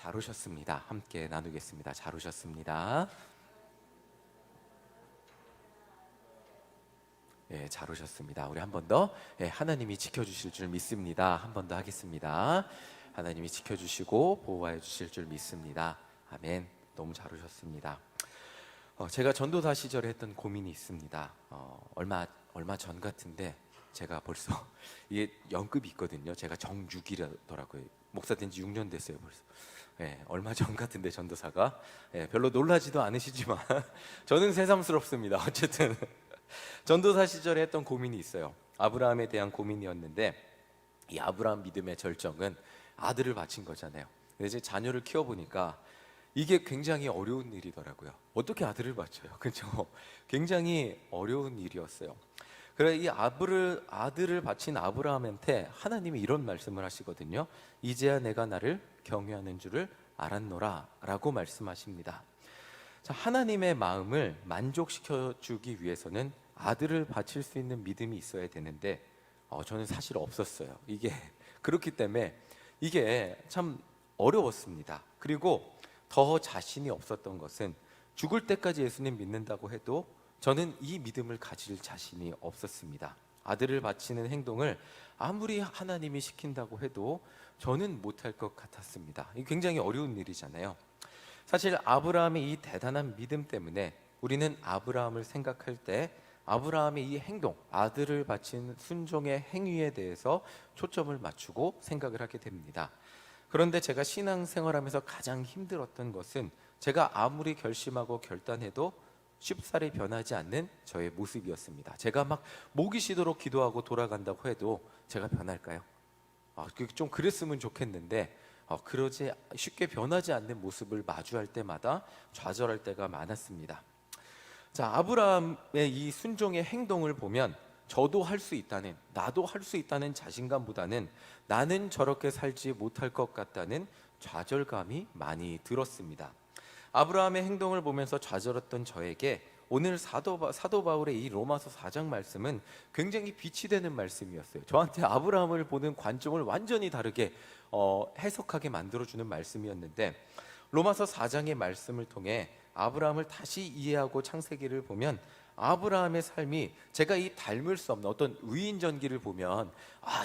잘 오셨습니다. 함께 나누겠습니다. 잘 오셨습니다. 예, 잘 오셨습니다. 우리 한 번 더, 하나님이 지켜주실 줄 믿습니다. 한 번 더 하겠습니다. 하나님이 지켜주시고 보호해 주실 줄 믿습니다. 아멘. 너무 잘 오셨습니다. 제가 전도사 시절에 했던 고민이 있습니다. 얼마 전 같은데 제가 벌써 이게 연급이 있거든요. 제가 정6이라더라고요. 목사 된 지 6년 됐어요 벌써. 얼마 전 같은데 전도사가 별로 놀라지도 않으시지만 저는 새삼스럽습니다. 어쨌든 전도사 시절에 했던 고민이 있어요. 아브라함에 대한 고민이었는데, 이 아브라함 믿음의 절정은 아들을 바친 거잖아요. 근데 이제 자녀를 키워보니까 이게 굉장히 어려운 일이더라고요. 어떻게 아들을 바쳐요? 그렇죠? 굉장히 어려운 일이었어요. 그래, 이 아들을 바친 아브라함한테 하나님이 이런 말씀을 하시거든요. 이제야 내가 나를 경외하는 줄을 알았노라 라고 말씀하십니다. 자, 하나님의 마음을 만족시켜 주기 위해서는 아들을 바칠 수 있는 믿음이 있어야 되는데 저는 사실 없었어요. 이게 그렇기 때문에 이게 참 어려웠습니다. 그리고 더 자신이 없었던 것은 죽을 때까지 예수님 믿는다고 해도 저는 이 믿음을 가질 자신이 없었습니다. 아들을 바치는 행동을 아무리 하나님이 시킨다고 해도 저는 못할 것 같았습니다. 이게 굉장히 어려운 일이잖아요. 사실 아브라함의 이 대단한 믿음 때문에 우리는 아브라함을 생각할 때 아브라함의 이 행동, 아들을 바친 순종의 행위에 대해서 초점을 맞추고 생각을 하게 됩니다. 그런데 제가 신앙생활하면서 가장 힘들었던 것은 제가 아무리 결심하고 결단해도 쉽사리 변하지 않는 저의 모습이었습니다. 제가 막 목이 쉬도록 기도하고 돌아간다고 해도 제가 변할까요? 좀 그랬으면 좋겠는데 그러지 쉽게 변하지 않는 모습을 마주할 때마다 좌절할 때가 많았습니다. 자, 아브라함의 이 순종의 행동을 보면 저도 할 수 있다는, 나도 할 수 있다는 자신감보다는 나는 저렇게 살지 못할 것 같다는 좌절감이 많이 들었습니다. 아브라함의 행동을 보면서 좌절했던 저에게 오늘 사도 바울의 이 로마서 4장 말씀은 굉장히 빛이 되는 말씀이었어요. 저한테 아브라함을 보는 관점을 완전히 다르게 해석하게 만들어주는 말씀이었는데, 로마서 4장의 말씀을 통해 아브라함을 다시 이해하고 창세기를 보면 아브라함의 삶이, 제가 이 닮을 수 없는 어떤 위인전기를 보면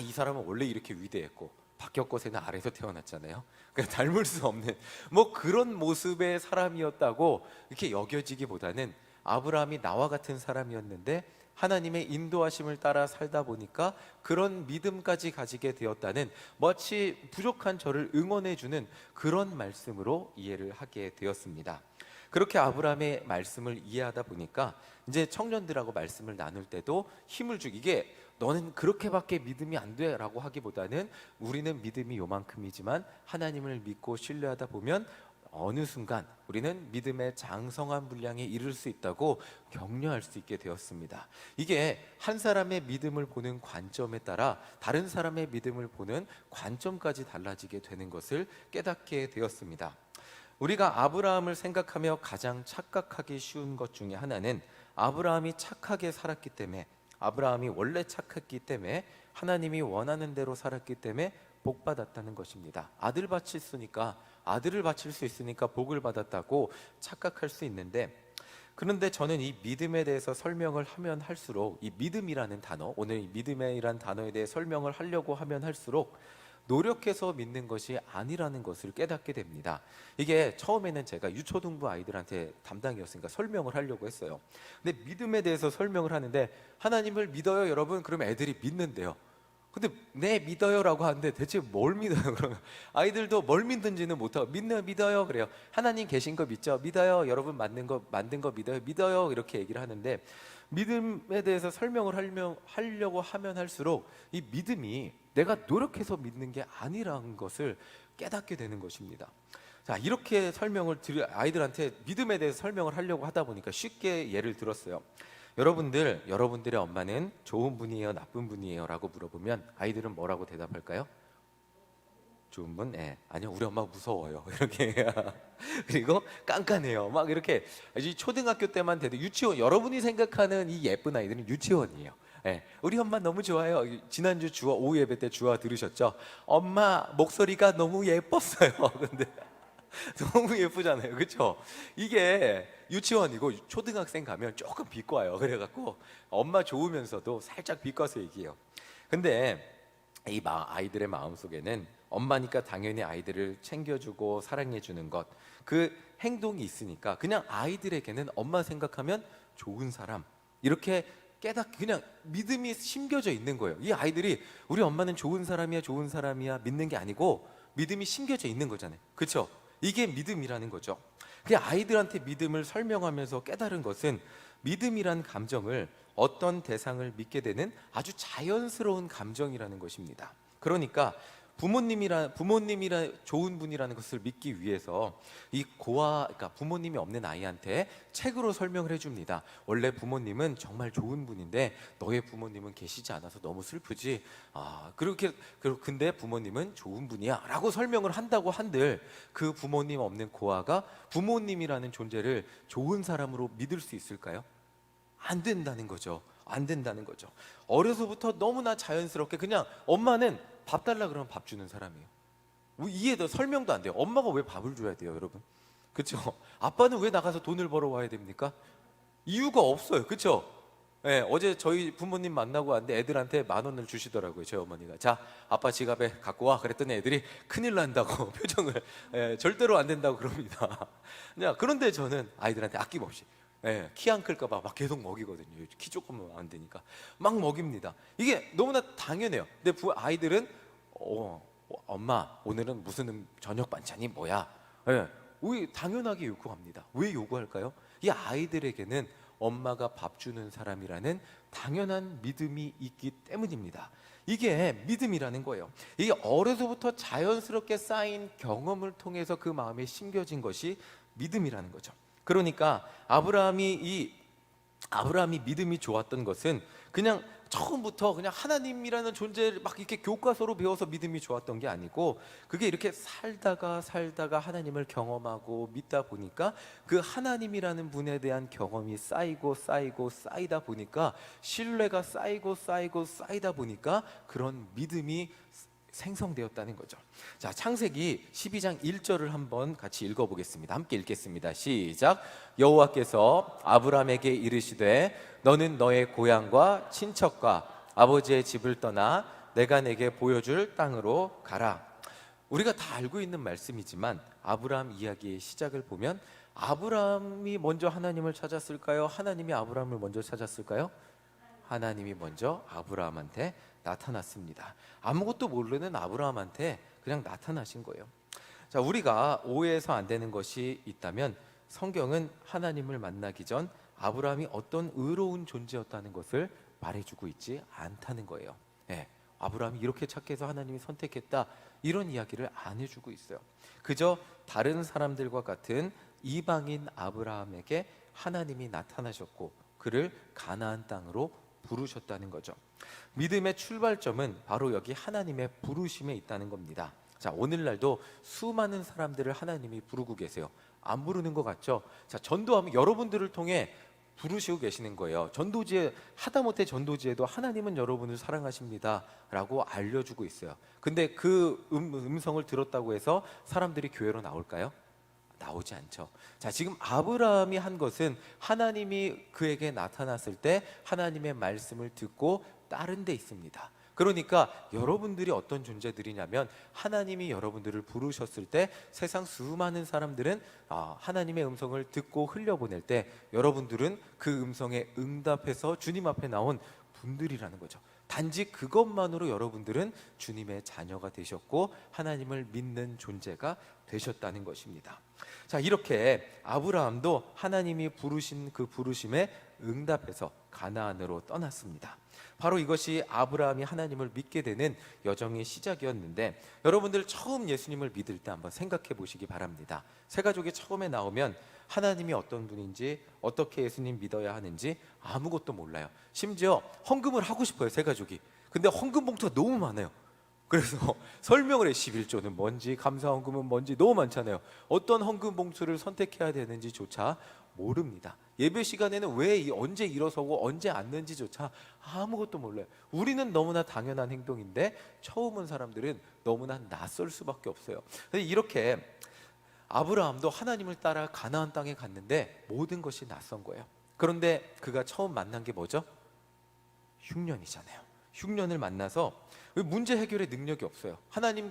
이 사람은 원래 이렇게 위대했고 박혁거세는 아래에서 태어났잖아요. 그러니까 닮을 수 없는 그런 모습의 사람이었다고 이렇게 여겨지기보다는 아브라함이 나와 같은 사람이었는데 하나님의 인도하심을 따라 살다 보니까 그런 믿음까지 가지게 되었다는, 마치 부족한 저를 응원해주는 그런 말씀으로 이해를 하게 되었습니다. 그렇게 아브라함의 말씀을 이해하다 보니까 이제 청년들하고 말씀을 나눌 때도 힘을 주기, 이게 너는 그렇게밖에 믿음이 안 돼 라고 하기보다는 우리는 믿음이 요만큼이지만 하나님을 믿고 신뢰하다 보면 어느 순간 우리는 믿음의 장성한 분량에 이를 수 있다고 격려할 수 있게 되었습니다. 이게 한 사람의 믿음을 보는 관점에 따라 다른 사람의 믿음을 보는 관점까지 달라지게 되는 것을 깨닫게 되었습니다. 우리가 아브라함을 생각하며 가장 착각하기 쉬운 것 중에 하나는 아브라함이 착하게 살았기 때문에, 아브라함이 원래 착했기 때문에, 하나님이 원하는 대로 살았기 때문에 복 받았다는 것입니다. 아들을 바칠 수 있으니까 복을 받았다고 착각할 수 있는데, 그런데 저는 이 믿음에 대해서 설명을 하면 할수록, 이 믿음이라는 단어, 오늘 이 믿음이라는 단어에 대해 설명을 하려고 하면 할수록 노력해서 믿는 것이 아니라는 것을 깨닫게 됩니다. 이게 처음에는 제가 유초등부 아이들한테 담당이었으니까 설명을 하려고 했어요. 근데 믿음에 대해서 설명을 하는데, 하나님을 믿어요 여러분? 그러면 애들이 믿는데요. 근데 네 믿어요라고 하는데 대체 뭘 믿어요? 그러면 아이들도 뭘 믿는지는 못하고 믿어요 그래요. 하나님 계신 거 믿죠? 믿어요. 여러분 만든 거 믿어요 이렇게 얘기를 하는데, 믿음에 대해서 설명을 하려고 하면 할수록 이 믿음이 내가 노력해서 믿는 게 아니라는 것을 깨닫게 되는 것입니다. 자, 이렇게 아이들한테 믿음에 대해서 설명을 하려고 하다 보니까 쉽게 예를 들었어요. 여러분들의 엄마는 좋은 분이에요, 나쁜 분이에요? 라고 물어보면 아이들은 뭐라고 대답할까요? 좋은 분? 아니요, 우리 엄마 무서워요. 이렇게. 그리고 깐깐해요. 막 이렇게. 초등학교 때만 돼도 유치원, 여러분이 생각하는 이 예쁜 아이들은 유치원이에요. 우리 엄마 너무 좋아요. 지난주 오후 예배 때 주화 들으셨죠? 엄마 목소리가 너무 예뻤어요. 근데 너무 예쁘잖아요, 그렇죠? 이게 유치원이고 초등학생 가면 조금 비꼬아요. 그래갖고 엄마 좋으면서도 살짝 비꼬아서 얘기해요. 근데 아이들의 마음 속에는 엄마니까 당연히 아이들을 챙겨주고 사랑해주는 것, 그 행동이 있으니까 그냥 아이들에게는 엄마 생각하면 좋은 사람, 이렇게 그냥 믿음이 심겨져 있는 거예요. 이 아이들이 우리 엄마는 좋은 사람이야, 좋은 사람이야 믿는 게 아니고 믿음이 심겨져 있는 거잖아요, 그렇죠? 이게 믿음이라는 거죠. 그 아이들한테 믿음을 설명하면서 깨달은 것은, 믿음이란 감정을 어떤 대상을 믿게 되는 아주 자연스러운 감정이라는 것입니다. 그러니까 부모님이라 좋은 분이라는 것을 믿기 위해서 그러니까 부모님이 없는 아이한테 책으로 설명을 해줍니다. 원래 부모님은 정말 좋은 분인데 너의 부모님은 계시지 않아서 너무 슬프지. 근데 부모님은 좋은 분이야라고 설명을 한다고 한들, 그 부모님 없는 고아가 부모님이라는 존재를 좋은 사람으로 믿을 수 있을까요? 안 된다는 거죠. 안 된다는 거죠. 어려서부터 너무나 자연스럽게 그냥 엄마는 밥 달라 그러면 밥 주는 사람이에요. 이해도 설명도 안 돼요. 엄마가 왜 밥을 줘야 돼요, 여러분? 그렇죠? 아빠는 왜 나가서 돈을 벌어 와야 됩니까? 이유가 없어요, 그렇죠? 네, 어제 저희 부모님 만나고 왔는데 애들한테 10,000원을 주시더라고요, 저희 어머니가. 자, 아빠 지갑에 갖고 와. 그랬더니 애들이 큰일 난다고 표정을, 절대로 안 된다고 그럽니다. 그런데 저는 아이들한테 아낌없이, 키 안 클까봐 막 계속 먹이거든요. 키 조금 안 되니까 막 먹입니다. 이게 너무나 당연해요. 근데 아이들은 엄마 오늘은 무슨 저녁 반찬이 뭐야? 당연하게 요구합니다. 왜 요구할까요? 이 아이들에게는 엄마가 밥 주는 사람이라는 당연한 믿음이 있기 때문입니다. 이게 믿음이라는 거예요. 이게 어려서부터 자연스럽게 쌓인 경험을 통해서 그 마음에 심겨진 것이 믿음이라는 거죠. 그러니까 아브라함이 믿음이 좋았던 것은 그냥 처음부터 그냥 하나님이라는 존재를 막 이렇게 교과서로 배워서 믿음이 좋았던 게 아니고, 그게 이렇게 살다가 하나님을 경험하고 믿다 보니까 그 하나님이라는 분에 대한 경험이 쌓이다 보니까, 신뢰가 쌓이다 보니까 그런 믿음이 생성되었다는 거죠. 자, 창세기 12장 1절을 한번 같이 읽어보겠습니다. 함께 읽겠습니다. 시작. 여호와께서 아브라함에게 이르시되 너는 너의 고향과 친척과 아버지의 집을 떠나 내가 내게 보여줄 땅으로 가라. 우리가 다 알고 있는 말씀이지만 아브라함 이야기의 시작을 보면, 아브라함이 먼저 하나님을 찾았을까요? 하나님이 아브라함을 먼저 찾았을까요? 하나님이 먼저 아브라함한테 나타났습니다. 아무것도 모르는 아브라함한테 그냥 나타나신 거예요. 자, 우리가 오해해서 안 되는 것이 있다면, 성경은 하나님을 만나기 전 아브라함이 어떤 의로운 존재였다는 것을 말해주고 있지 않다는 거예요. 아브라함이 이렇게 착해서 하나님이 선택했다, 이런 이야기를 안 해주고 있어요. 그저 다른 사람들과 같은 이방인 아브라함에게 하나님이 나타나셨고 그를 가나안 땅으로 부르셨다는 거죠. 믿음의 출발점은 바로 여기 하나님의 부르심에 있다는 겁니다. 자, 오늘날도 수많은 사람들을 하나님이 부르고 계세요. 안 부르는 것 같죠? 자, 전도하면 여러분들을 통해 부르시고 계시는 거예요. 전도지에, 하다못해 전도지에도 하나님은 여러분을 사랑하십니다 라고 알려주고 있어요. 근데 그 음성을 들었다고 해서 사람들이 교회로 나올까요? 나오지 않죠. 자, 지금 아브라함이 한 것은 하나님이 그에게 나타났을 때 하나님의 말씀을 듣고 따른 데 있습니다. 그러니까 여러분들이 어떤 존재들이냐면, 하나님이 여러분들을 부르셨을 때 세상 수많은 사람들은 하나님의 음성을 듣고 흘려보낼 때, 여러분들은 그 음성에 응답해서 주님 앞에 나온 분들이라는 거죠. 단지 그것만으로 여러분들은 주님의 자녀가 되셨고 하나님을 믿는 존재가 되셨다는 것입니다. 자, 이렇게 아브라함도 하나님이 부르신 그 부르심에 응답해서 가나안으로 떠났습니다. 바로 이것이 아브라함이 하나님을 믿게 되는 여정의 시작이었는데, 여러분들 처음 예수님을 믿을 때 한번 생각해 보시기 바랍니다. 새 가족이 처음에 나오면 하나님이 어떤 분인지, 어떻게 예수님 믿어야 하는지 아무것도 몰라요. 심지어 헌금을 하고 싶어요, 새 가족이. 근데 헌금 봉투가 너무 많아요. 그래서 설명을 해. 11조는 뭔지, 감사 헌금은 뭔지 너무 많잖아요. 어떤 헌금 봉투를 선택해야 되는지조차 모릅니다. 예배 시간에는 왜 언제 일어서고 언제 앉는지조차 아무것도 몰라요. 우리는 너무나 당연한 행동인데 처음 온 사람들은 너무나 낯설 수밖에 없어요. 이렇게 아브라함도 하나님을 따라 가나안 땅에 갔는데 모든 것이 낯선 거예요. 그런데 그가 처음 만난 게 뭐죠? 흉년이잖아요. 흉년을 만나서 문제 해결의 능력이 없어요.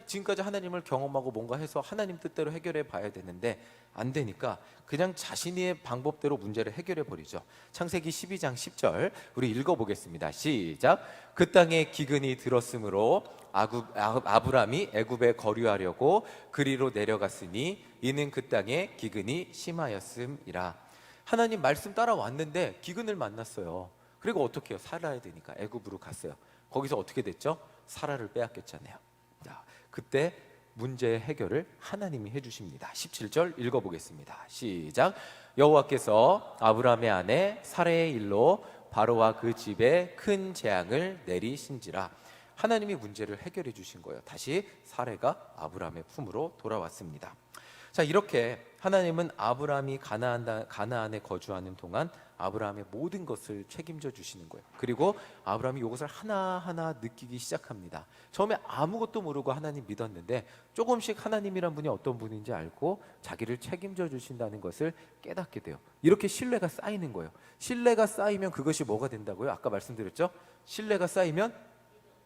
지금까지 하나님을 경험하고 뭔가 해서 하나님 뜻대로 해결해 봐야 되는데 안 되니까 그냥 자신의 방법대로 문제를 해결해 버리죠. 창세기 12장 10절 우리 읽어보겠습니다. 시작. 그 땅에 기근이 들었으므로 아브람이 애굽에 거류하려고 그리로 내려갔으니 이는 그 땅에 기근이 심하였음이라. 하나님 말씀 따라왔는데 기근을 만났어요. 그리고 어떻게 해요? 살아야 되니까 애굽으로 갔어요. 거기서 어떻게 됐죠? 사라를 빼앗겼잖아요. 자, 그때 문제의 해결을 하나님이 해주십니다. 17절 읽어보겠습니다. 시작. 여호와께서 아브라함의 아내 사라의 일로 바로와 그 집에 큰 재앙을 내리신지라. 하나님이 문제를 해결해 주신 거예요. 다시 사라가 아브라함의 품으로 돌아왔습니다. 자, 이렇게 하나님은 아브라함이 가나안에 거주하는 동안 아브라함의 모든 것을 책임져 주시는 거예요. 그리고 아브라함이 이것을 하나하나 느끼기 시작합니다. 처음에 아무것도 모르고 하나님 믿었는데 조금씩 하나님이란 분이 어떤 분인지 알고 자기를 책임져 주신다는 것을 깨닫게 돼요. 이렇게 신뢰가 쌓이는 거예요. 신뢰가 쌓이면 그것이 뭐가 된다고요? 아까 말씀드렸죠? 신뢰가 쌓이면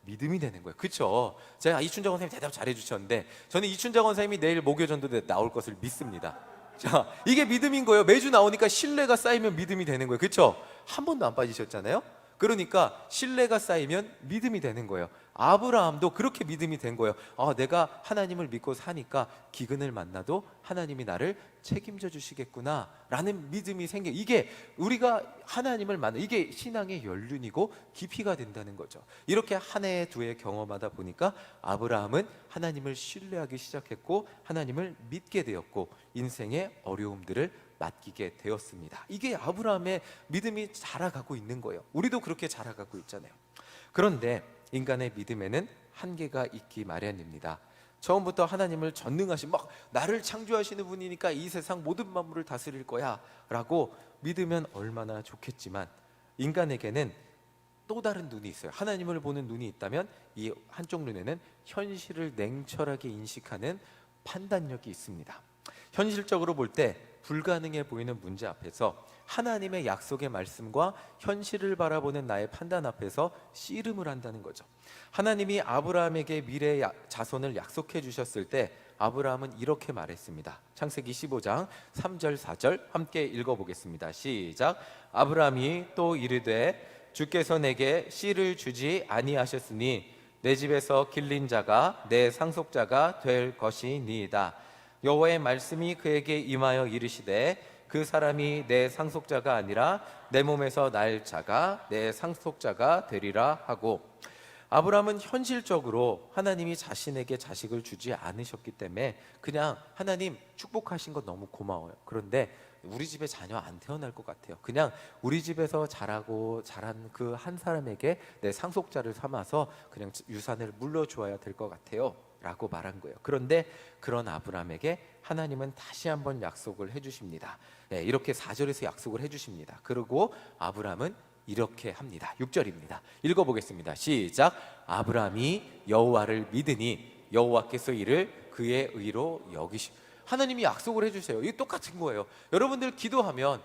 믿음이 되는 거예요. 그렇죠? 제가 이춘자 권사님 대답 잘해 주셨는데 저는 이춘자 권사님이 내일 목요전도대 나올 것을 믿습니다. 자, 이게 믿음인 거예요. 매주 나오니까 신뢰가 쌓이면 믿음이 되는 거예요. 그렇죠? 한 번도 안 빠지셨잖아요. 그러니까 신뢰가 쌓이면 믿음이 되는 거예요. 아브라함도 그렇게 믿음이 된 거예요. 내가 하나님을 믿고 사니까 기근을 만나도 하나님이 나를 책임져 주시겠구나 라는 믿음이 생겨. 이게 우리가 하나님을 만나, 이게 신앙의 연륜이고 깊이가 된다는 거죠. 이렇게 한 해 두 해 경험하다 보니까 아브라함은 하나님을 신뢰하기 시작했고 하나님을 믿게 되었고 인생의 어려움들을 맡기게 되었습니다. 이게 아브라함의 믿음이 자라가고 있는 거예요. 우리도 그렇게 자라가고 있잖아요. 그런데 인간의 믿음에는 한계가 있기 마련입니다. 처음부터 하나님을 전능하신, 막 나를 창조하시는 분이니까 이 세상 모든 만물을 다스릴 거야 라고 믿으면 얼마나 좋겠지만 인간에게는 또 다른 눈이 있어요. 하나님을 보는 눈이 있다면 이 한쪽 눈에는 현실을 냉철하게 인식하는 판단력이 있습니다. 현실적으로 볼 때 불가능해 보이는 문제 앞에서 하나님의 약속의 말씀과 현실을 바라보는 나의 판단 앞에서 씨름을 한다는 거죠. 하나님이 아브라함에게 미래의 자손을 약속해 주셨을 때 아브라함은 이렇게 말했습니다. 창세기 15장 3절 4절 함께 읽어보겠습니다. 시작. 아브라함이 또 이르되 주께서 내게 씨를 주지 아니하셨으니 내 집에서 길린 자가 내 상속자가 될 것이니이다. 여호와의 말씀이 그에게 임하여 이르시되 그 사람이 내 상속자가 아니라 내 몸에서 날 자가 내 상속자가 되리라 하고. 아브라함은 현실적으로 하나님이 자신에게 자식을 주지 않으셨기 때문에 그냥 하나님 축복하신 거 너무 고마워요. 그런데 우리 집에 자녀 안 태어날 것 같아요. 그냥 우리 집에서 자란 그 한 사람에게 내 상속자를 삼아서 그냥 유산을 물려주어야 될 것 같아요 라고 말한 거예요. 그런데 그런 아브라함에게 하나님은 다시 한번 약속을 해주십니다. 이렇게 4절에서 약속을 해주십니다. 그리고 아브라함은 이렇게 합니다. 6절입니다. 읽어보겠습니다. 시작. 아브라함이 여호와를 믿으니 여호와께서 이를 그의 의로 하나님이 약속을 해주세요. 이게 똑같은 거예요. 여러분들 기도하면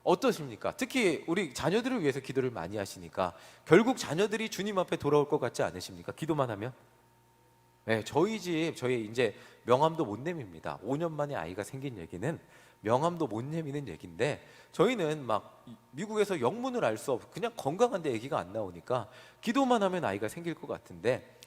어떠십니까? 특히 우리 자녀들을 위해서 기도를 많이 하시니까 결국 자녀들이 주님 앞에 돌아올 것 같지 않으십니까? 기도만 하면? 저희 이제 명함도 못 내밉니다. 5년 만에 아이가 생긴 얘기는 명함도 못 내미는 얘기인데 저희는 막 미국에서 영문을 알 수 없고 그냥 건강한데 아기가 안 나오니까 기도만 하면 아이가 생길 것 같은데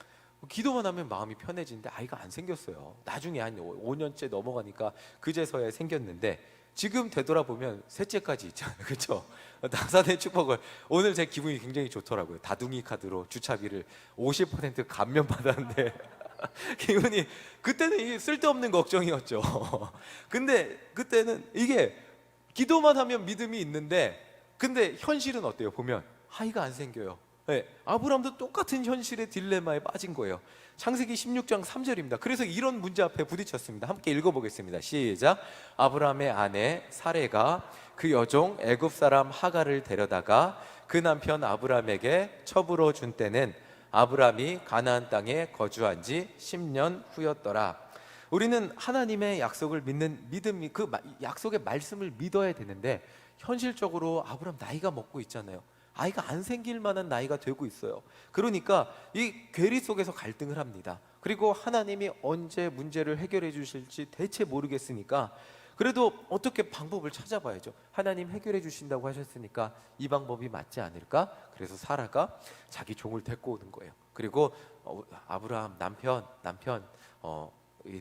기도만 하면 마음이 편해지는데 아이가 안 생겼어요. 나중에 한 5년째 넘어가니까 그제서야 생겼는데 지금 되돌아보면 셋째까지 있잖아요. 그렇죠? 나사의 축복을 오늘 제 기분이 굉장히 좋더라고요. 다둥이 카드로 주차비를 50% 감면 받았는데 기분이 그때는 이게 쓸데없는 걱정이었죠. 근데 그때는 이게 기도만 하면 믿음이 있는데 근데 현실은 어때요? 보면 아이가 안 생겨요. 아브라함도 똑같은 현실의 딜레마에 빠진 거예요. 창세기 16장 3절입니다. 그래서 이런 문제 앞에 부딪혔습니다. 함께 읽어보겠습니다. 시작. 아브라함의 아내 사레가 그 여종 애굽 사람 하갈을 데려다가 그 남편 아브라함에게 첩으로 준 때는 아브라함이 가나안 땅에 거주한 지 10년 후였더라. 우리는 하나님의 약속을 믿는 믿음이 약속의 말씀을 믿어야 되는데 현실적으로 아브라함 나이가 먹고 있잖아요. 아이가 안 생길 만한 나이가 되고 있어요. 그러니까 이 괴리 속에서 갈등을 합니다. 그리고 하나님이 언제 문제를 해결해 주실지 대체 모르겠으니까 그래도 어떻게 방법을 찾아봐야죠. 하나님 해결해 주신다고 하셨으니까 이 방법이 맞지 않을까? 그래서 사라가 자기 종을 데리고 오는 거예요. 그리고 아브라함 남편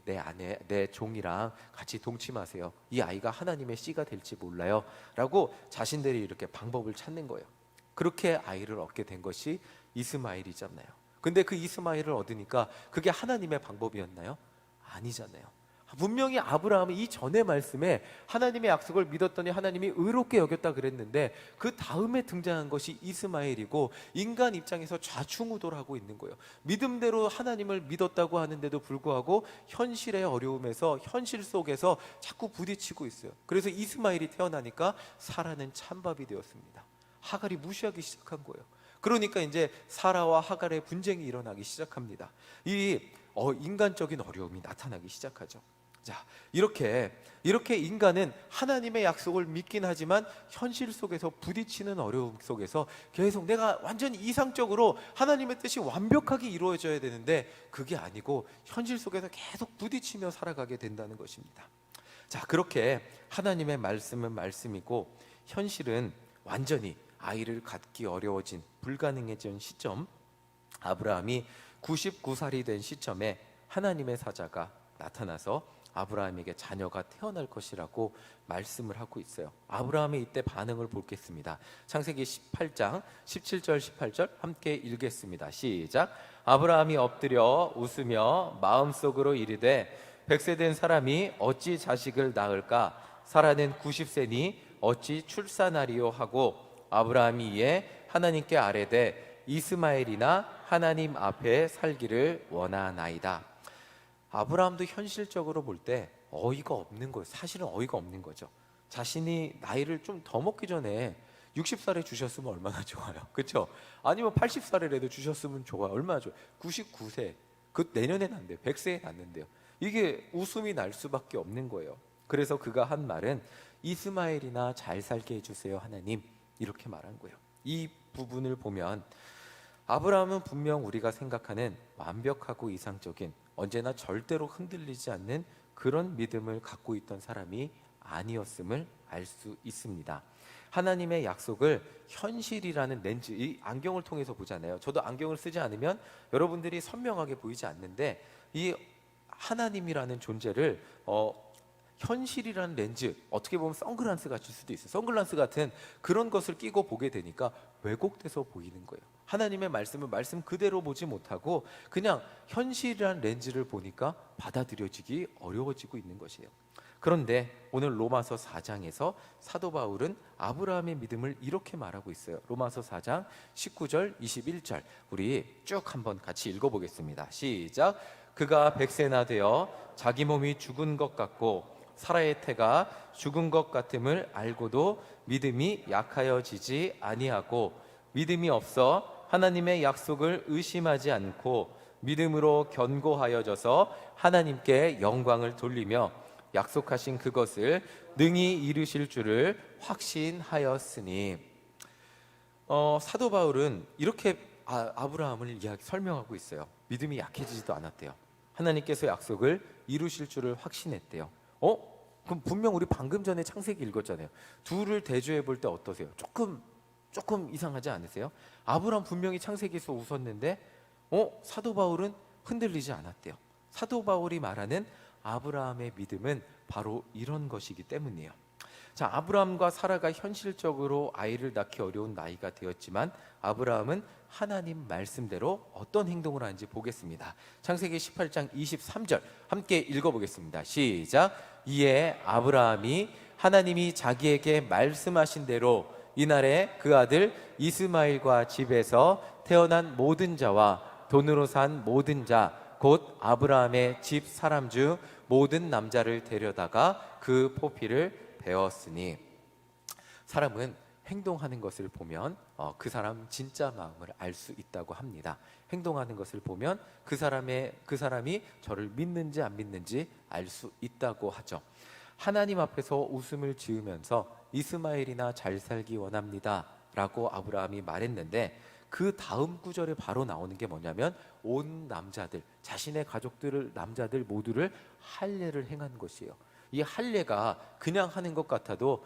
내 아내 내 종이랑 같이 동침하세요. 이 아이가 하나님의 씨가 될지 몰라요 라고 자신들이 이렇게 방법을 찾는 거예요. 그렇게 아이를 얻게 된 것이 이스마엘이잖아요. 근데 그 이스마엘을 얻으니까 그게 하나님의 방법이었나요? 아니잖아요. 분명히 아브라함은 이 전의 말씀에 하나님의 약속을 믿었더니 하나님이 의롭게 여겼다 그랬는데 그 다음에 등장한 것이 이스마엘이고 인간 입장에서 좌충우돌하고 있는 거예요. 믿음대로 하나님을 믿었다고 하는데도 불구하고 현실의 어려움에서 현실 속에서 자꾸 부딪히고 있어요. 그래서 이스마엘이 태어나니까 사라는 찬밥이 되었습니다. 하갈이 무시하기 시작한 거예요. 그러니까 이제 사라와 하갈의 분쟁이 일어나기 시작합니다. 이 인간적인 어려움이 나타나기 시작하죠. 자, 이렇게 인간은 하나님의 약속을 믿긴 하지만 현실 속에서 부딪히는 어려움 속에서 계속 내가 완전히 이상적으로 하나님의 뜻이 완벽하게 이루어져야 되는데 그게 아니고 현실 속에서 계속 부딪히며 살아가게 된다는 것입니다. 자, 그렇게 하나님의 말씀은 말씀이고 현실은 완전히 아이를 갖기 어려워진 불가능해진 시점, 아브라함이 99살이 된 시점에 하나님의 사자가 나타나서 아브라함에게 자녀가 태어날 것이라고 말씀을 하고 있어요. 아브라함의 이때 반응을 보겠습니다. 창세기 18장 17절 18절 함께 읽겠습니다. 시작. 아브라함이 엎드려 웃으며 마음속으로 이르되 100세 된 사람이 어찌 자식을 낳을까? 사라는 90세니 어찌 출산하리요 하고 아브라함이 이에 하나님께 아뢰되 이스마엘이나 하나님 앞에 살기를 원하나이다. 아브라함도 현실적으로 볼 때 어이가 없는 거예요. 사실은 어이가 없는 거죠. 자신이 나이를 좀 더 먹기 전에 60살에 주셨으면 얼마나 좋아요. 그렇죠? 아니면 80살이라도 주셨으면 좋아요. 얼마나 좋아요. 99세 그 내년에 난대요. 100세에 났는데요. 이게 웃음이 날 수밖에 없는 거예요. 그래서 그가 한 말은 이스마엘이나 잘 살게 해주세요 하나님, 이렇게 말한 거예요. 이 부분을 보면 아브라함은 분명 우리가 생각하는 완벽하고 이상적인, 언제나 절대로 흔들리지 않는 그런 믿음을 갖고 있던 사람이 아니었음을 알 수 있습니다. 하나님의 약속을 현실이라는 렌즈, 이 안경을 통해서 보잖아요. 저도 안경을 쓰지 않으면 여러분들이 선명하게 보이지 않는데 이 하나님이라는 존재를 현실이라는 렌즈, 어떻게 보면 선글라스 같을 수도 있어요. 선글라스 같은 그런 것을 끼고 보게 되니까 왜곡돼서 보이는 거예요. 하나님의 말씀을 말씀 그대로 보지 못하고 그냥 현실이라는 렌즈를 보니까 받아들여지기 어려워지고 있는 것이에요. 그런데 오늘 로마서 4장에서 사도 바울은 아브라함의 믿음을 이렇게 말하고 있어요. 로마서 4장 19절 21절 우리 쭉 한번 같이 읽어보겠습니다. 시작. 그가 100세나 되어 자기 몸이 죽은 것 같고 사라의 태가 죽은 것 같음을 알고도 믿음이 약하여지지 아니하고 믿음이 없어 하나님의 약속을 의심하지 않고 믿음으로 견고하여져서 하나님께 영광을 돌리며 약속하신 그것을 능히 이루실 줄을 확신하였으니. 사도 바울은 이렇게 아브라함을 설명하고 있어요. 믿음이 약해지지도 않았대요. 하나님께서 약속을 이루실 줄을 확신했대요. 그럼 분명 우리 방금 전에 창세기 읽었잖아요. 둘을 대조해 볼 때 어떠세요? 조금 이상하지 않으세요? 아브라함 분명히 창세기에서 웃었는데 사도 바울은 흔들리지 않았대요. 사도 바울이 말하는 아브라함의 믿음은 바로 이런 것이기 때문이에요. 자, 아브라함과 사라가 현실적으로 아이를 낳기 어려운 나이가 되었지만 아브라함은 하나님 말씀대로 어떤 행동을 하는지 보겠습니다. 창세기 18장 23절 함께 읽어보겠습니다. 시작. 이에 아브라함이 하나님이 자기에게 말씀하신 대로 이날에 그 아들 이스마엘과 집에서 태어난 모든 자와 돈으로 산 모든 자 곧 아브라함의 집 사람 중 모든 남자를 데려다가 그 포피를 베었으니. 사람은 행동하는 것을 보면 그 사람 진짜 마음을 알 수 있다고 합니다. 행동하는 것을 보면 그 사람이 저를 믿는지 안 믿는지 알 수 있다고 하죠. 하나님 앞에서 웃음을 지으면서 이스마엘이나 잘 살기 원합니다 라고 아브라함이 말했는데, 그 다음 구절에 바로 나오는 게 뭐냐면 온 남자들, 자신의 가족들을, 남자들 모두를 할례를 행한 것이에요. 이 할례가 그냥 하는 것 같아도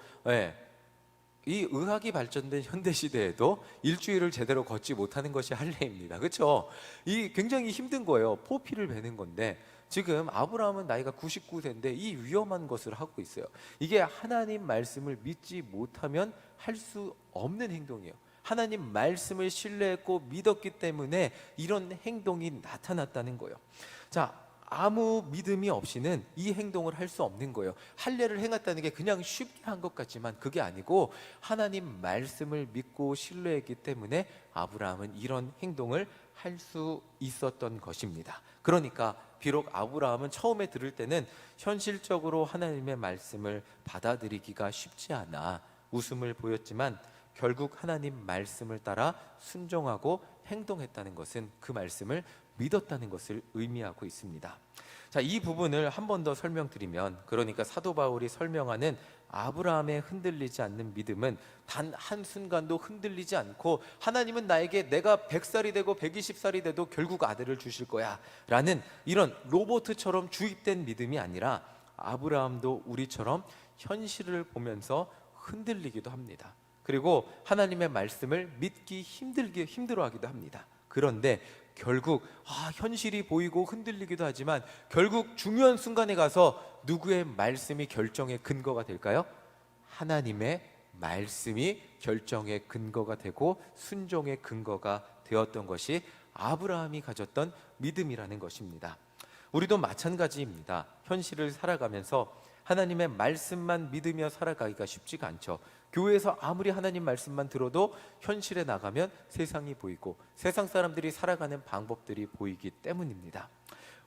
이 의학이 발전된 현대 시대에도 일주일을 제대로 걷지 못하는 것이 할례입니다. 그렇죠? 이 굉장히 힘든 거예요. 포피를 베는 건데 지금 아브라함은 나이가 99세인데 이 위험한 것을 하고 있어요. 이게 하나님 말씀을 믿지 못하면 할 수 없는 행동이에요. 하나님 말씀을 신뢰했고 믿었기 때문에 이런 행동이 나타났다는 거예요. 자, 아무 믿음이 없이는 이 행동을 할 수 없는 거예요. 할례를 행했다는 게 그냥 쉽게 한 것 같지만 그게 아니고 하나님 말씀을 믿고 신뢰했기 때문에 아브라함은 이런 행동을 할 수 있었던 것입니다. 그러니까 비록 아브라함은 처음에 들을 때는 현실적으로 하나님의 말씀을 받아들이기가 쉽지 않아 웃음을 보였지만, 결국 하나님 말씀을 따라 순종하고 행동했다는 것은 그 말씀을 믿었다는 것을 의미하고 있습니다. 자, 이 부분을 한 번 더 설명드리면, 그러니까 사도 바울이 설명하는 아브라함의 흔들리지 않는 믿음은 단 한순간도 흔들리지 않고 하나님은 나에게 내가 100살이 되고 120살이 돼도 결국 아들을 주실 거야 라는 이런 로봇처럼 주입된 믿음이 아니라, 아브라함도 우리처럼 현실을 보면서 흔들리기도 합니다. 그리고 하나님의 말씀을 믿기 힘들어하기도 합니다. 그런데 결국 현실이 보이고 흔들리기도 하지만 결국 중요한 순간에 가서 누구의 말씀이 결정의 근거가 될까요? 하나님의 말씀이 결정의 근거가 되고 순종의 근거가 되었던 것이 아브라함이 가졌던 믿음이라는 것입니다. 우리도 마찬가지입니다. 현실을 살아가면서 하나님의 말씀만 믿으며 살아가기가 쉽지가 않죠. 교회에서 아무리 하나님 말씀만 들어도 현실에 나가면 세상이 보이고 세상 사람들이 살아가는 방법들이 보이기 때문입니다.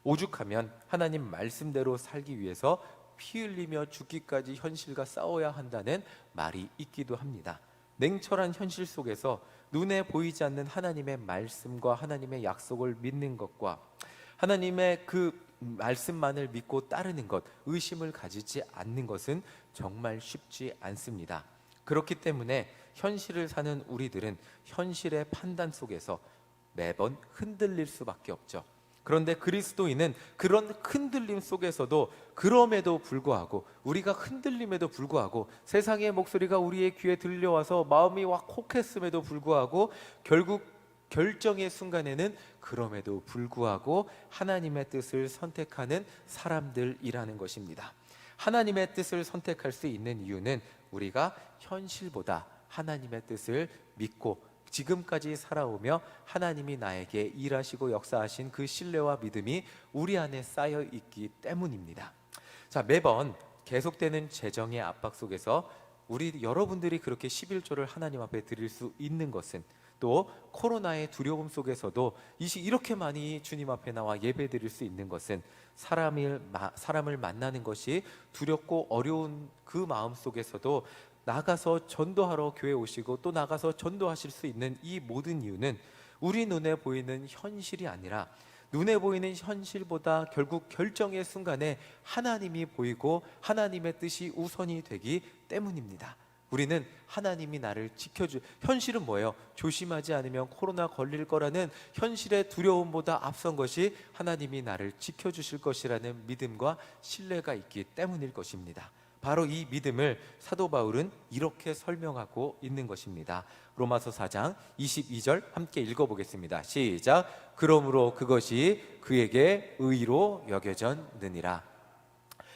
오죽하면 하나님 말씀대로 살기 위해서 피 흘리며 죽기까지 현실과 싸워야 한다는 말이 있기도 합니다. 냉철한 현실 속에서 눈에 보이지 않는 하나님의 말씀과 하나님의 약속을 믿는 것과 하나님의 그 말씀만을 믿고 따르는 것, 의심을 가지지 않는 것은 정말 쉽지 않습니다. 그렇기 때문에 현실을 사는 우리들은 현실의 판단 속에서 매번 흔들릴 수밖에 없죠. 그런데 그리스도인은 그런 흔들림 속에서도, 그럼에도 불구하고, 우리가 흔들림에도 불구하고, 세상의 목소리가 우리의 귀에 들려와서 마음이 혹했음에도 불구하고, 결국 결정의 순간에는 그럼에도 불구하고 하나님의 뜻을 선택하는 사람들이라는 것입니다. 하나님의 뜻을 선택할 수 있는 이유는 우리가 현실보다 하나님의 뜻을 믿고 지금까지 살아오며 하나님이 나에게 일하시고 역사하신 그 신뢰와 믿음이 우리 안에 쌓여 있기 때문입니다. 자, 매번 계속되는 재정의 압박 속에서 여러분들이 그렇게 11조를 하나님 앞에 드릴 수 있는 것은, 또 코로나의 두려움 속에서도 이렇게 많이 주님 앞에 나와 예배 드릴 수 있는 것은, 사람을 만나는 것이 두렵고 어려운 그 마음 속에서도 나가서 전도하러 교회 오시고 또 나가서 전도하실 수 있는 이 모든 이유는 우리 눈에 보이는 현실이 아니라, 눈에 보이는 현실보다 결국 결정의 순간에 하나님이 보이고 하나님의 뜻이 우선이 되기 때문입니다. 우리는 하나님이 나를 현실은 뭐예요? 조심하지 않으면 코로나 걸릴 거라는 현실의 두려움보다 앞선 것이 하나님이 나를 지켜주실 것이라는 믿음과 신뢰가 있기 때문일 것입니다. 바로 이 믿음을 사도 바울은 이렇게 설명하고 있는 것입니다. 로마서 4장 22절 함께 읽어보겠습니다. 시작. 그러므로 그것이 그에게 의로 여겨졌느니라.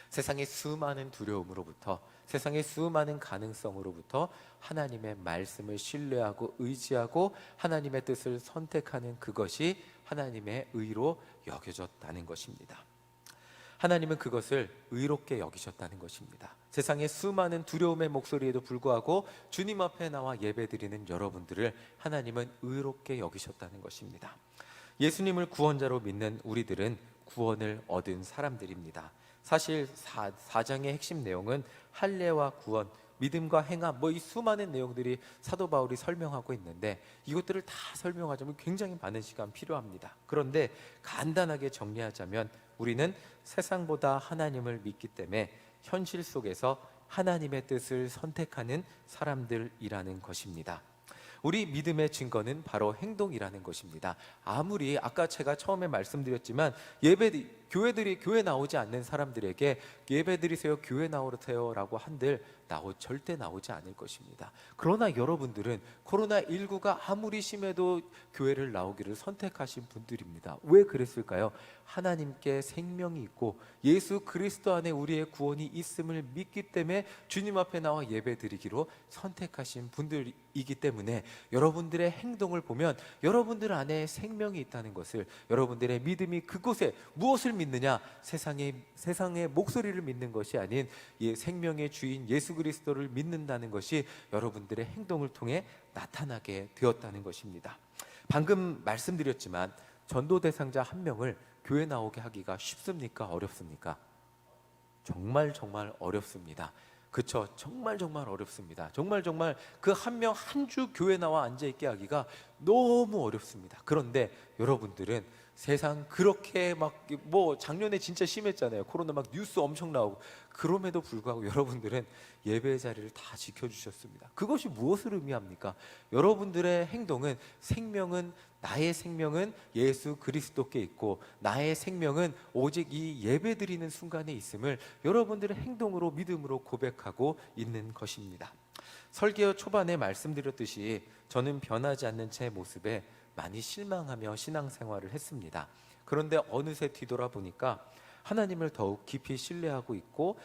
세상의 수많은 두려움으로부터, 세상의 수많은 가능성으로부터 하나님의 말씀을 신뢰하고 의지하고 하나님의 뜻을 선택하는 그것이 하나님의 의로 여겨졌다는 것입니다. 하나님은 그것을 의롭게 여기셨다는 것입니다. 세상의 수많은 두려움의 목소리에도 불구하고 주님 앞에 나와 예배드리는 여러분들을 하나님은 의롭게 여기셨다는 것입니다. 예수님을 구원자로 믿는 우리들은 구원을 얻은 사람들입니다. 사실 4장의 핵심 내용은 할례와 구원, 믿음과 행함, 이 수많은 내용들이 사도 바울이 설명하고 있는데 이것들을 다 설명하자면 굉장히 많은 시간 필요합니다. 그런데 간단하게 정리하자면 우리는 세상보다 하나님을 믿기 때문에 현실 속에서 하나님의 뜻을 선택하는 사람들이라는 것입니다. 우리 믿음의 증거는 바로 행동이라는 것입니다. 아무리 아까 제가 처음에 말씀드렸지만 교회들이 교회 나오지 않는 사람들에게 예배 드리세요, 교회 나오세요 라고 한들 절대 나오지 않을 것입니다. 그러나 여러분들은 코로나19가 아무리 심해도 교회를 나오기를 선택하신 분들입니다. 왜 그랬을까요? 하나님께 생명이 있고 예수 그리스도 안에 우리의 구원이 있음을 믿기 때문에 주님 앞에 나와 예배 드리기로 선택하신 분들이기 때문에 여러분들의 행동을 보면 여러분들 안에 생명이 있다는 것을, 여러분들의 믿음이 그곳에 무엇을 믿느냐, 세상의 목소리를 믿는 것이 아닌 생명의 주인 예수 그리스도를 믿는다는 것이 여러분들의 행동을 통해 나타나게 되었다는 것입니다. 방금 말씀드렸지만 전도 대상자 한 명을 교회 나오게 하기가 쉽습니까? 어렵습니까? 정말 어렵습니다. 그렇죠? 정말 어렵습니다. 정말 그 한 명 한 주 교회 나와 앉아있게 하기가 너무 어렵습니다. 그런데 여러분들은 세상 그렇게 작년에 진짜 심했잖아요. 코로나 뉴스 엄청 나오고, 그럼에도 불구하고 여러분들은 예배 자리를 다 지켜주셨습니다. 그것이 무엇을 의미합니까? 여러분들의 행동은, 나의 생명은 예수 그리스도께 있고 나의 생명은 오직 이 예배 드리는 순간에 있음을 여러분들의 행동으로, 믿음으로 고백하고 있는 것입니다. 설교 초반에 말씀드렸듯이 저는 변하지 않는 제 모습에 많이 실망하며 신앙생활을 했습니다. 그런데 어느새 뒤돌아보니까 하나님을 더욱 깊이 신뢰하고 있고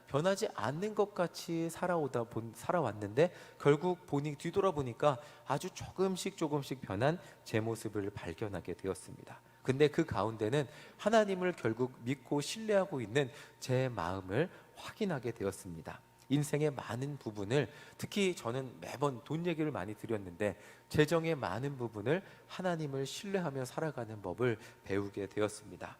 변하지 않는 것 같이 살아왔는데 결국 뒤돌아보니까 아주 조금씩 변한 제 모습을 발견하게 되었습니다. 근데 그 가운데는 하나님을 결국 믿고 신뢰하고 있는 제 마음을 확인하게 되었습니다. 인생의 많은 부분을, 특히 저는 매번 돈 얘기를 많이 드렸는데 재정의 많은 부분을 하나님을 신뢰하며 살아가는 법을 배우게 되었습니다.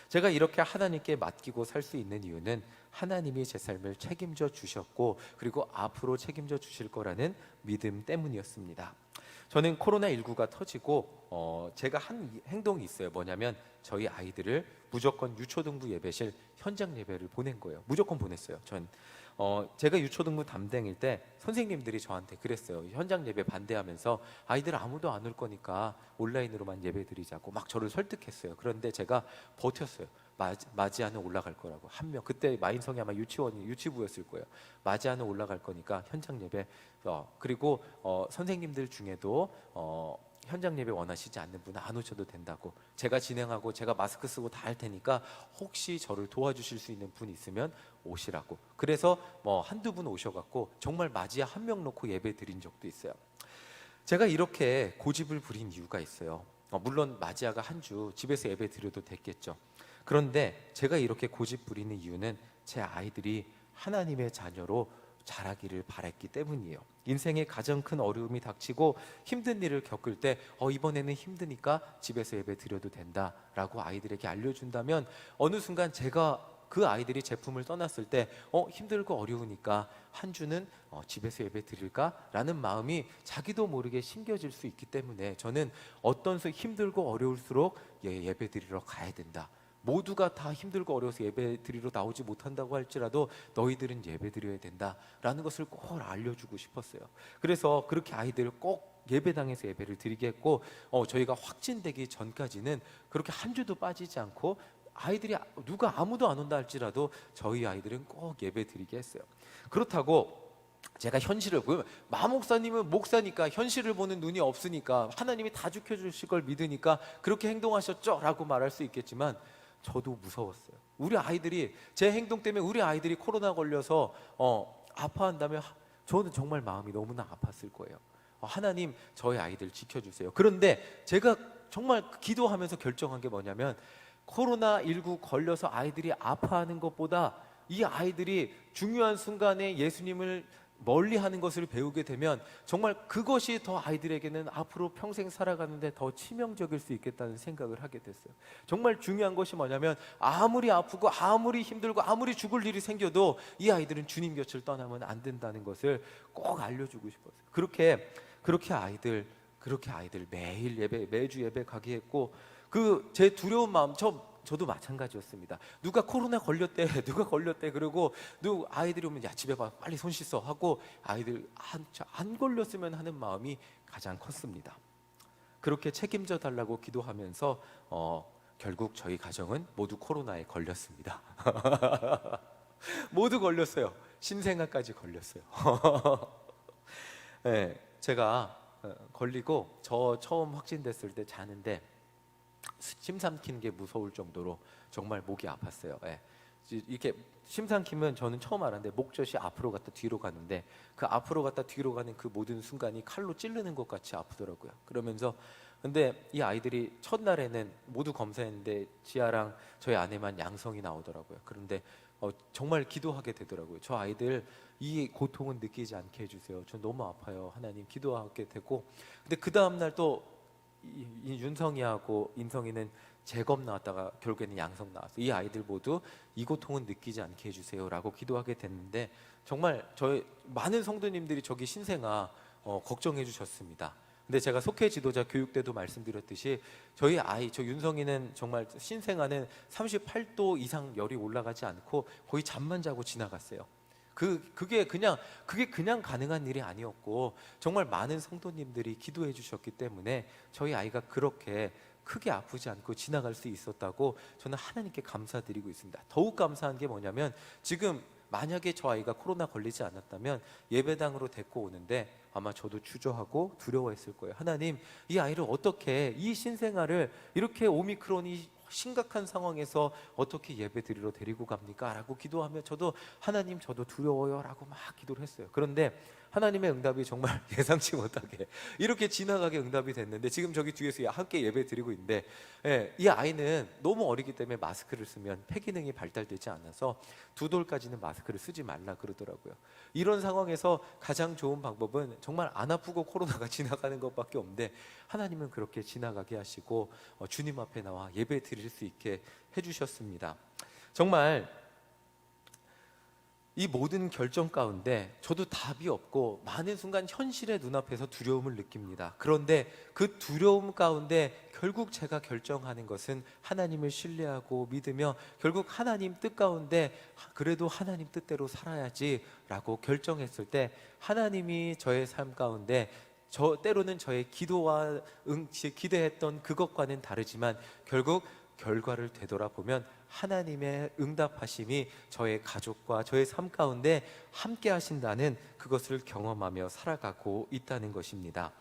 제가 이렇게 하나님께 맡기고 살 수 있는 이유는 하나님이 제 삶을 책임져 주셨고 그리고 앞으로 책임져 주실 거라는 믿음 때문이었습니다. 저는 코로나19가 터지고 제가 한 행동이 있어요. 뭐냐면 저희 아이들을 무조건 유초등부 예배실 현장 예배를 보낸 거예요. 무조건 보냈어요. 제가 유초등부 담당일 때 선생님들이 저한테 그랬어요. 현장 예배 반대하면서 아이들 아무도 안 올 거니까 온라인으로만 예배 드리자고 막 저를 설득했어요. 그런데 제가 버텼어요. 맞이하는 올라갈 거라고. 한 명, 그때 마인성이 아마 유치부였을 거예요. 맞이하는 올라갈 거니까 현장 예배. 그리고 선생님들 중에도 현장 예배 원하시지 않는 분은 안 오셔도 된다고, 제가 진행하고 제가 마스크 쓰고 다 할 테니까 혹시 저를 도와주실 수 있는 분 있으면 오시라고. 그래서 한두 분 오셔갖고 정말 맞이야 한 명 놓고 예배 드린 적도 있어요. 제가 이렇게 고집을 부린 이유가 있어요. 물론 맞이야가 한 주 집에서 예배 드려도 됐겠죠. 그런데 제가 이렇게 고집 부리는 이유는 제 아이들이 하나님의 자녀로 자라기를 바랐기 때문이에요. 인생에 가장 큰 어려움이 닥치고 힘든 일을 겪을 때 이번에는 힘드니까 집에서 예배 드려도 된다라고 아이들에게 알려준다면 어느 순간 제가 그 아이들이 제품을 떠났을 때 힘들고 어려우니까 한 주는 집에서 예배 드릴까라는 마음이 자기도 모르게 심겨질 수 있기 때문에 저는 힘들고 어려울수록 예배 드리러 가야 된다. 모두가 다 힘들고 어려워서 예배 드리러 나오지 못한다고 할지라도 너희들은 예배 드려야 된다라는 것을 꼭 알려주고 싶었어요. 그래서 그렇게 아이들을 꼭 예배당에서 예배를 드리게 했고 저희가 확진되기 전까지는 그렇게 한 주도 빠지지 않고 아이들이 누가 아무도 안 온다 할지라도 저희 아이들은 꼭 예배 드리게 했어요. 그렇다고 제가 현실을 보면 마 목사님은 목사니까 현실을 보는 눈이 없으니까 하나님이 다 지켜주실 걸 믿으니까 그렇게 행동하셨죠? 라고 말할 수 있겠지만 저도 무서웠어요. 제 행동 때문에 우리 아이들이 코로나 걸려서 아파한다면 저는 정말 마음이 너무나 아팠을 거예요. 하나님 저희 아이들 지켜주세요. 그런데 제가 정말 기도하면서 결정한 게 뭐냐면 코로나19 걸려서 아이들이 아파하는 것보다 이 아이들이 중요한 순간에 예수님을 멀리 하는 것을 배우게 되면 정말 그것이 더 아이들에게는 앞으로 평생 살아가는데 더 치명적일 수 있겠다는 생각을 하게 됐어요. 정말 중요한 것이 뭐냐면 아무리 아프고 아무리 힘들고 아무리 죽을 일이 생겨도 이 아이들은 주님 곁을 떠나면 안 된다는 것을 꼭 알려주고 싶었어요. 그렇게 아이들 매일 예배, 매주 예배 가게 했고, 그 제 두려운 마음, 저도 마찬가지였습니다. 누가 코로나 걸렸대, 누가 걸렸대. 그리고 아이들이 오면 야 집에 봐, 빨리 손 씻어 하고 아이들 안 걸렸으면 하는 마음이 가장 컸습니다. 그렇게 책임져 달라고 기도하면서 결국 저희 가정은 모두 코로나에 걸렸습니다. 모두 걸렸어요. 신생아까지 걸렸어요. 네, 제가 걸리고 저 처음 확진됐을 때 자는데 침 삼키는 게 무서울 정도로 정말 목이 아팠어요. 예. 이렇게 침 삼키면 저는 처음 알았는데 목젖이 앞으로 갔다 뒤로 가는데 그 앞으로 갔다 뒤로 가는 그 모든 순간이 칼로 찌르는 것 같이 아프더라고요. 그러면서 근데 이 아이들이 첫날에는 모두 검사했는데 지아랑 저희 아내만 양성이 나오더라고요. 그런데 정말 기도하게 되더라고요. 저 아이들 이 고통은 느끼지 않게 해주세요. 저 너무 아파요. 하나님, 기도하게 되고, 근데 그 다음날 또 이 윤성이하고 인성이는 재검 나왔다가 결국에는 양성 나왔어요. 이 아이들 모두 이 고통은 느끼지 않게 해주세요라고 기도하게 됐는데 정말 저희 많은 성도님들이 저기 신생아 걱정해 주셨습니다. 근데 제가 속회 지도자 교육 때도 말씀드렸듯이 저희 아이, 저 윤성이는 정말 신생아는 38도 이상 열이 올라가지 않고 거의 잠만 자고 지나갔어요. 그게 그냥 가능한 일이 아니었고 정말 많은 성도님들이 기도해 주셨기 때문에 저희 아이가 그렇게 크게 아프지 않고 지나갈 수 있었다고 저는 하나님께 감사드리고 있습니다. 더욱 감사한 게 뭐냐면 지금 만약에 저 아이가 코로나 걸리지 않았다면 예배당으로 데리고 오는데 아마 저도 주저하고 두려워했을 거예요. 하나님, 이 아이를 어떻게, 이 신생아를 이렇게 오미크론이 심각한 상황에서 어떻게 예배 드리러 데리고 갑니까? 라고 기도하며 하나님 저도 두려워요 라고 막 기도를 했어요. 그런데 하나님의 응답이 정말 예상치 못하게 이렇게 지나가게 응답이 됐는데 지금 저기 뒤에서 함께 예배 드리고 있는데 이 아이는 너무 어리기 때문에 마스크를 쓰면 폐기능이 발달되지 않아서 2돌까지는 마스크를 쓰지 말라 그러더라고요. 이런 상황에서 가장 좋은 방법은 정말 안 아프고 코로나가 지나가는 것밖에 없는데 하나님은 그렇게 지나가게 하시고 주님 앞에 나와 예배 드릴 수 있게 해주셨습니다. 정말 이 모든 결정 가운데 저도 답이 없고 많은 순간 현실의 눈앞에서 두려움을 느낍니다. 그런데 그 두려움 가운데 결국 제가 결정하는 것은 하나님을 신뢰하고 믿으며 결국 하나님 뜻 가운데 그래도 하나님 뜻대로 살아야지라고 결정했을 때 하나님이 저의 삶 가운데 때로는 저의 기도와 기대했던 그것과는 다르지만 결국 결과를 되돌아보면 하나님의 응답하심이 저의 가족과 저의 삶 가운데 함께 하신다는 그것을 경험하며 살아가고 있다는 것입니다.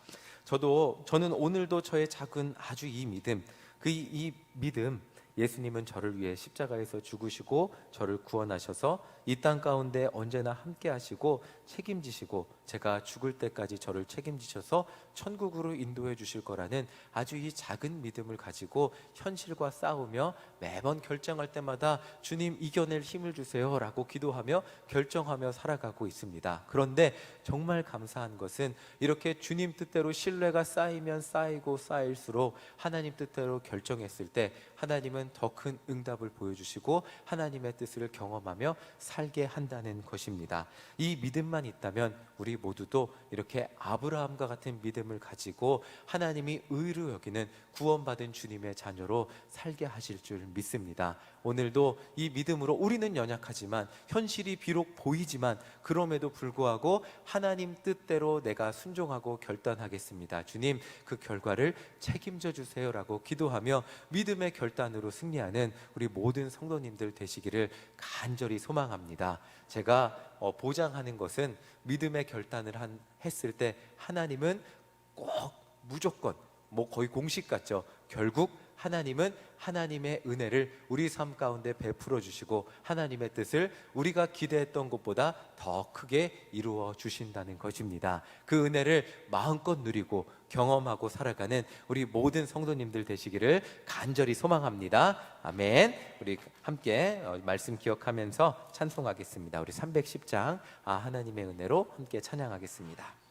저는 오늘도 저의 작은 아주 이 믿음, 예수님은 저를 위해 십자가에서 죽으시고 저를 구원하셔서 이 땅 가운데 언제나 함께 하시고 책임지시고 제가 죽을 때까지 저를 책임지셔서 천국으로 인도해 주실 거라는 아주 이 작은 믿음을 가지고 현실과 싸우며 매번 결정할 때마다 주님 이겨낼 힘을 주세요 라고 기도하며 결정하며 살아가고 있습니다. 그런데 정말 감사한 것은 이렇게 주님 뜻대로 신뢰가 쌓이면 쌓이고 쌓일수록 하나님 뜻대로 결정했을 때 하나님은 더 큰 응답을 보여주시고 하나님의 뜻을 경험하며 살게 한다는 것입니다. 이 믿음만 있다면 우리 모두도 이렇게 아브라함과 같은 믿음을 가지고 하나님이 의로 여기는 구원받은 주님의 자녀로 살게 하실 줄 믿습니다. 오늘도 이 믿음으로 우리는 연약하지만 현실이 비록 보이지만 그럼에도 불구하고 하나님 뜻대로 내가 순종하고 결단하겠습니다. 주님 그 결과를 책임져 주세요라고 기도하며 믿음의 결단으로 승리하는 우리 모든 성도님들 되시기를 간절히 소망합니다. 제가 보장하는 것은 믿음의 결단을 했을 때 하나님은 꼭 무조건 거의 공식 같죠. 결국 하나님은 하나님의 은혜를 우리 삶 가운데 베풀어 주시고 하나님의 뜻을 우리가 기대했던 것보다 더 크게 이루어 주신다는 것입니다. 그 은혜를 마음껏 누리고 경험하고 살아가는 우리 모든 성도님들 되시기를 간절히 소망합니다. 아멘. 우리 함께 말씀 기억하면서 찬송하겠습니다. 우리 310장 하나님의 은혜로 함께 찬양하겠습니다.